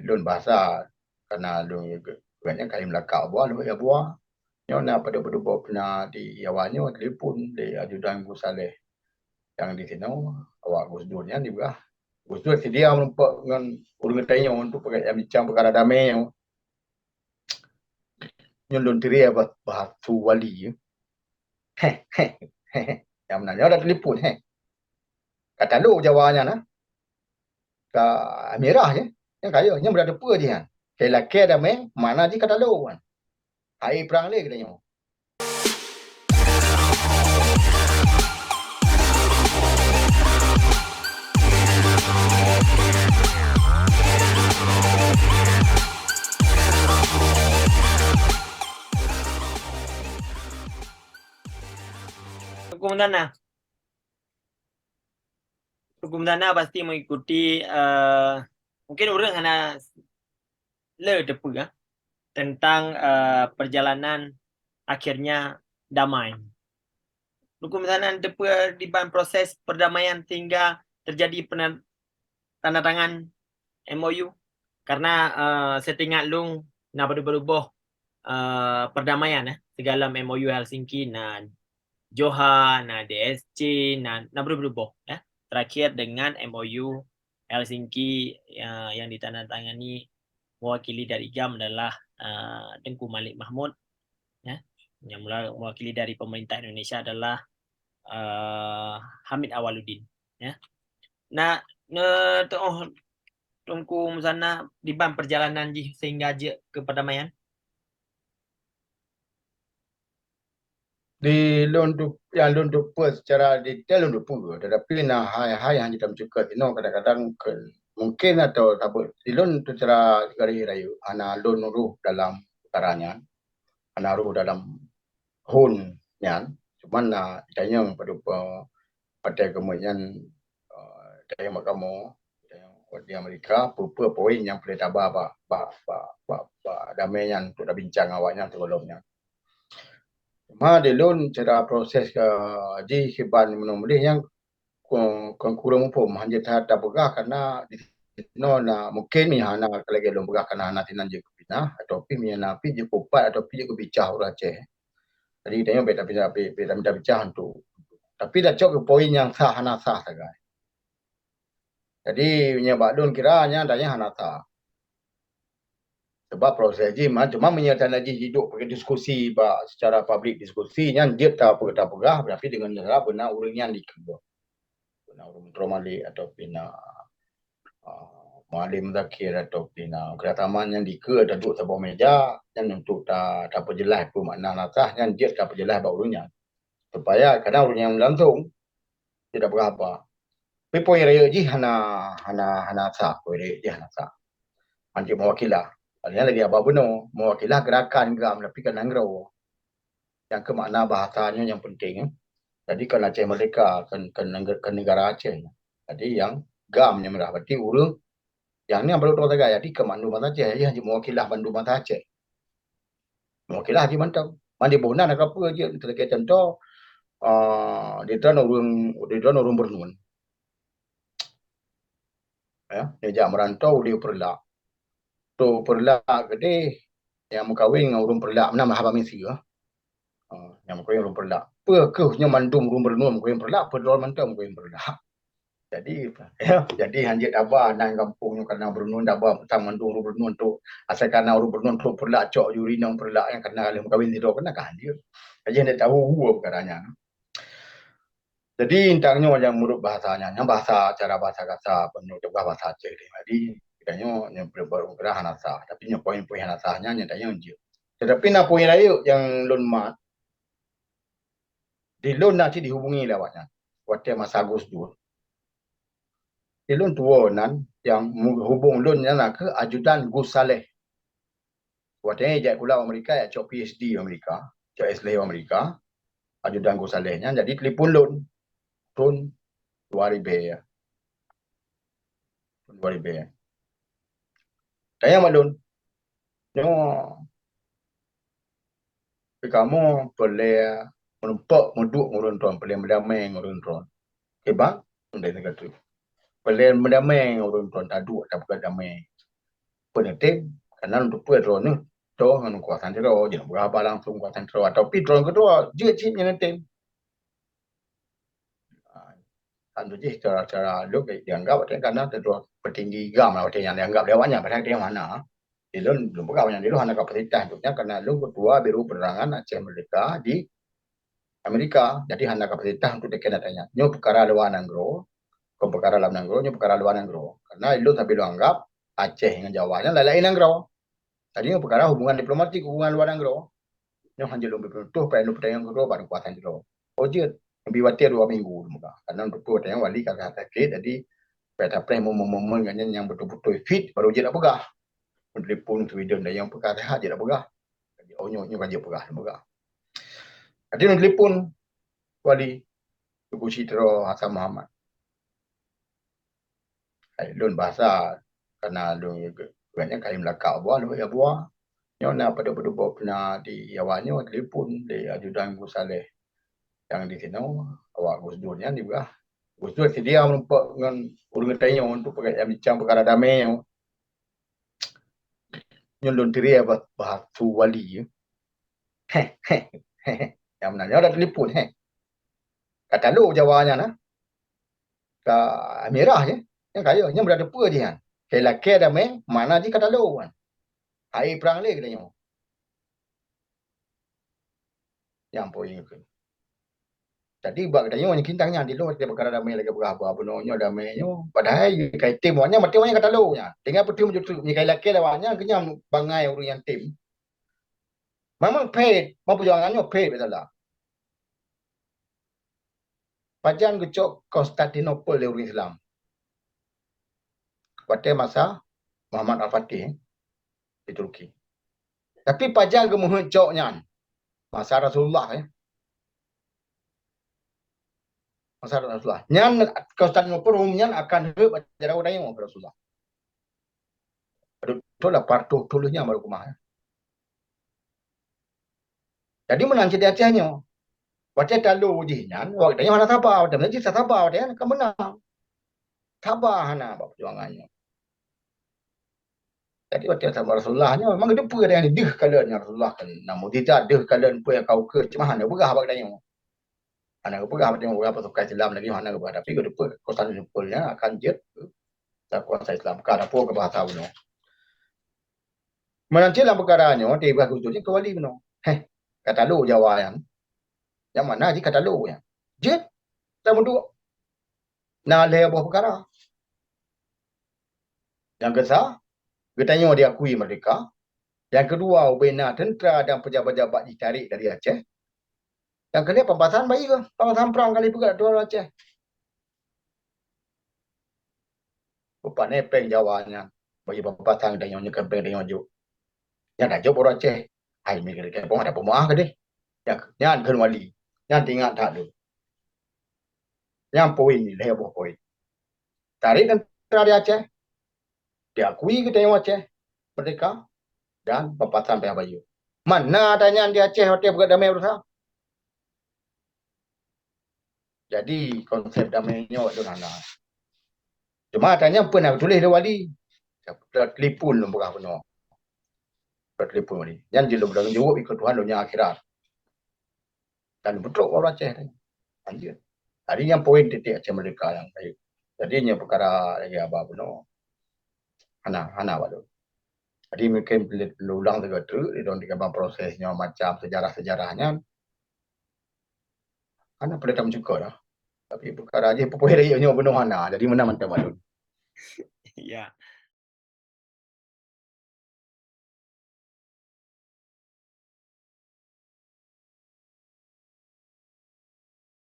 lun bahasa karena lun banyak kali melakau buah lu ya buah. Nyo na pada pena di awalnya telefon di ajudan Gus Saleh yang di sini awak Gus Dur nya juga. Gus Dur sedia menumpuk dengan urang tanya untuk pakai yang bincang perkara damai yang nyundun diri apa bahasa wali. Heh heh heh. Yang menanya ada telefon kata lu jawabnya nah ke Amirah je. Yang kaya nya berada apa je kan. Lelaki damai mana je kata lu kan. Hai perang le katanya. Hukum tanah. Hukum tanah pasti mengikuti mungkin orang hanya depu ya tentang perjalanan akhirnya damai. Hukum tanah depu di bahan proses perdamaian hingga terjadi tanda tangan MOU karena setingkat lung na berubah perdamaian segala MOU Helsinki na Joha na DSC na berubah terakhir dengan MOU Helsinki yang ditandatangani mewakili dari GAM adalah Tengku Malik Mahmud yang mewakili dari pemerintah Indonesia adalah Hamid Awaludin nah Tengku sana di ban perjalanan sehingga aja ke perdamaian Di lundu yang lundu pun secara detail lundu pun tetapi nah hai yang kita mencukup itu kadang-kadang mungkin atau tak di lundu secara gari rayu ana lundu dalam perkaranya ana ru dalam hun nyan cuman nah tanya pada pada kemudian tanya makamu di Amerika apa poin yang boleh tabah damai yang untuk bincang awaknya sebelumnya. Ma de lon cara proses ke ji hiban menomlih yang kurang pun hanya tak pegah karena di no na mungkin mi hana kalagi lom pegah karena hana tinan je kupina atau pi mi na pi je kupat atau pi je kubicah ura Aceh. Jadi tanya beta bicah untuk tapi dah cok ke poin yang sah hana sah sagai. Jadi nya badun kiranya adanya hana sah. Sebab proses ji cuma menyertai lagi hidup pakai diskusi secara publik diskusinya dia tak pegah tapi dengan cara benar urangnya dikebut. Benar urang Romali atau pina Mualim Zakir atau pina kerataman yang dike duduk sebuah meja yang untuk tak perjelas pun makna nasah yang dia tak perjelas bak urangnya. Supaya kadang urang yang langsung tidak berapa. Tapi poin raya ji hana sah poin raya ji hana sah. Anjir mewakilah. Yang lagi apa benar mewakilah gerakan gam tapi kan angro yang ke makna bahasanya yang penting. Jadi kan Aceh Merdeka kan negara Aceh. Jadi yang gam yang merah berarti urang yang ni baru tahu tagay jadi ke Mandu Mata Aceh ya hanya mewakilah Mandu Mata Aceh. Mewakilah Haji Mantap. Mandi bonan apa je terkait contoh di dalam urang bernun. Ya, dia merantau di Perla. Tu Perla gede yang mengkawin dengan urang Perla nama Habang Misi yang mengkawin urang Perla. Apa ke nya mandum urang bernun mengkawin Perla, Perla mantau mengkawin Perla. Jadi jadi hanjit abah nang kampung kena bernun abah petang mandung ru bernun tu asal kena ru bernun tu perla cok juri nang perla yang kena alim kawin tido kena kan dia aja dia tahu gua perkaranya jadi intangnya yang menurut bahasanya yang bahasa cara bahasa kata penuh juga bahasa Aceh jadi kitanya yang berbaru gerahan asah tapi yang poin-poin asahnya nyatanya unjuk tetapi na poin lain yang lun mat di lun nanti dihubungi lewatnya waktu masa Gus Dur Lun tua nan yang menghubung lun yang ke ajudan Gus Saleh. Waktu ini Pulau Amerika ya cok PhD Amerika, cok S.L. Amerika, ajudan Gus Salehnya jadi telefon lun tahun 2000 ya. 2000 ya. Saya malun. Nyo kamu boleh menumpak muduk ngurun tuan, boleh mendamai ngurun tuan. Kebang, udah negara tu. Boleh mendamai ngurun tuan, tak duk tak bukan damai. penetim karena untuk drone ni drone dengan kuasa drone jangan berapa langsung kuasa drone atau drone kedua dia chipnya netim kan tu je cara lu dianggap karena drone petinggi gam lah yang dianggap lewatnya padahal dia mana Ilun belum buka yang dulu hanya kapasitas untuknya karena lu kedua biru penerangan Aceh Merdeka di Amerika jadi hanya kapasitas untuk dekat datanya nyo perkara luar nanggro ko perkara dalam nanggro nyo perkara luar nanggro karena ilun tapi lu anggap Aceh dengan Jawanya lain nanggro tadi nyo perkara hubungan diplomatik hubungan luar nanggro nyo hanya lu betul perlu pertanyaan kedua baru kuatan jero oje lebih watir 2 minggu muka karena untuk tu tanya wali kata sakit jadi pada pre momen yang betul-betul fit baru je nak pegah telefon Sweden dan yang perkara sehat je nak pegah oh nyo kerja pegah jadi nak telefon wali Tugu Citra Hassan Muhammad lun bahasa karena lun banyak kali melakau buah lu ya buah nyo nak pada pernah di awalnya telefon di ajudan Gus Saleh yang di sini awak Gus Dur nya juga Gus Dur sedia menumpuk dengan urang tanya untuk pakai bincang perkara damai nyo lun tiri bahas tu wali yang menanya ada telefon kata lu jawabnya nah ka merah je yang kaya nya berada apa je kan kela ke damai mana je kata lu kan hai perang le katanya yang poin itu jadi bak katanya yang kintangnya di lu dia perkara damai lagi berapa benarnya damainya padahal kai tim wanya mati wanya kata lu nya dengan petim jutu ni kai laki lawanya kenyam bangai urang yang tim memang paid mau perjuangannya paid betul lah pajan gecok Konstantinopel di urang Islam pada masa Muhammad Al-Fatih di Turki tapi pajan ke muhujoknya masa Rasulullah masa Rasulullah nyan Konstantinopel umumnya akan hidup acara udang yang Rasulullah itu lah partuh tulusnya baru kumah jadi menang jadi acahnya Wadah dalu ujian, waktunya mana tabah, wadah mana jisa tabah, wadah kan menang. Tabah hana perjuangannya. Jadi wadah sama Rasulullahnya memang dia pun ada yang dih kalian yang Rasulullah kan. Namun tidak dih kalian pun yang kau ke cuma hana begah waktunya. Hana begah waktunya berapa sukai Islam lagi hana begah tapi kalau pun kosan simpulnya akan jet tak kuasa Islam karena pun ke bahasa benar. Menanti dalam perkaranya dia berlaku tu ke wali benar. Kata lu jawaban yang mana je kata lu ya. Jet tak mundur. Nah lebar perkara. Yang kesah katanya diakui merdeka. Yang kedua, bina tentera dan pejabat-pejabat ditarik dari Aceh. Yang kedua, pembahasan baik ke? Pembahasan perang kali juga dua Aceh. Bapak nepeng jawabnya. Bagi pembahasan dan yang kempeng dan yang maju. Yang dah jawab orang Aceh. Hai, mikir kempeng ada pemaah ke dia? Yang kan wali. Yang tinggal tak ada. Yang poin ni, lebar poin. Tarik tentera di Aceh. Diakui kita yang Aceh. Merdeka. Dan pembahasan pihak baju. Mana adanya di Aceh hotel buat damai berusaha? Jadi konsep damainya waktu nana. Cuma tanya pernah tulis dia wali. Telefon lu bukan penuh. Telefon wali. Yang dia belum jawab ikut Tuhan dunia akhirat. Dan betul orang Aceh. Anjir. Hari yang poin titik Aceh Merdeka yang baik. Jadi yang perkara lagi apa penuh. Hana waduh. Jadi mungkin perlu ulang juga tu. Dia orang dikembang prosesnya macam sejarah-sejarahnya. Hana pada tahu juga lah. Tapi perkara aja poin dia penuh hana. Jadi mana mantap waduh. Ya.